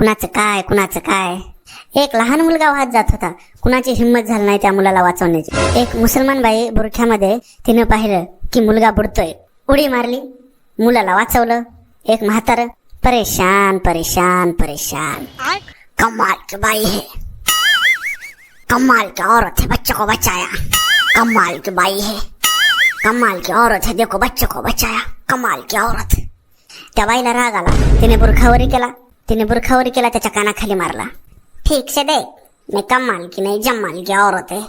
कुणाचं काय. एक लहान मुलगा वाहत जात होता. कुणाची हिंमत झाली नाही त्या मुलाला वाचवण्याची. एक मुसलमान बाई बुरख्यामध्ये तिनं पाहिलं की मुलगा बुडतोय. उडी मारली, मुलाला वाचवलं. एक म्हातारं परेशान. कमाल की बाई है, कमाल की औरत है, बच्चों को बचाया. कमाल की बाई है, कमाल की औरत है, देखो बच्चों को बचाया. कमाल की औरत. त्या बाईला राग आला. तिने बुरखावरी केला, त्याच्या कानाखाली मारला. ठीक से देख, मैं कमाल की नाही जमाल की औरत है.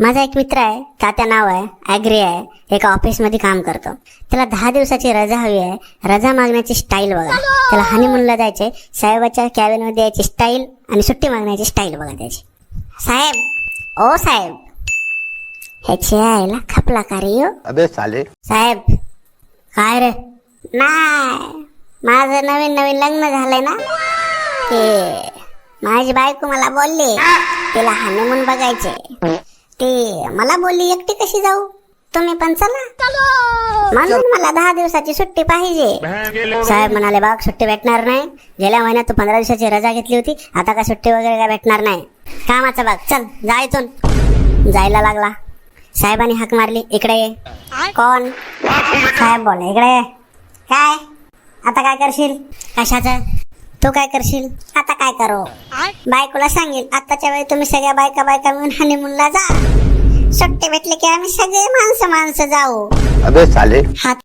माझा एक मित्र आहे, तात्या नाव आहे, ॲग्री आहे, एका ऑफिस मध्ये काम करतो. त्याला 10 दिवसाची रजा हवी आहे. रजा मागण्याची स्टाईल बघा. त्याला हनीमूनला जायचे. साहेबाच्या कॅबिन मध्ये यायची स्टाईल आणि सुट्टी मागण्याची स्टाईल बघा त्याची. साहेब, ओ साहेब, ह्याची आईला खपला का रे यो? अबे साले. साहेब, काय रे? नाही, माझं नवीन लग्न झालंय ना, ते माझी बायको मला बोलली तिला हनीमून बघायचे. ते मला बोलली एकटी कशी जाऊ, तुम्ही पण चला. म्हणून मला 10 दिवसाची सुट्टी पाहिजे. साहेब म्हणाले, बाग सुट्टी भेटणार नाही. गेल्या महिन्यात तू 15 दिवसाची रजा घेतली होती, आता काय सुट्टी वगैरे काय भेटणार नाही. कामाचा बाग, चल जायचो. जायला लागला. साहेबांनी हाक मारली, इकडे ये. कोण? साहेब बोल, इकडे ये. काय आता काय करशील? कशाचं? तू काय करशील? आता काय करू? बायकोला सांगेल आताच्या वेळी तुम्ही सगळ्या बायका मिळून हनीमूनला जा. सुट्टी भेटली की आम्ही सगळे माणसं जाऊ. अबे साले. हात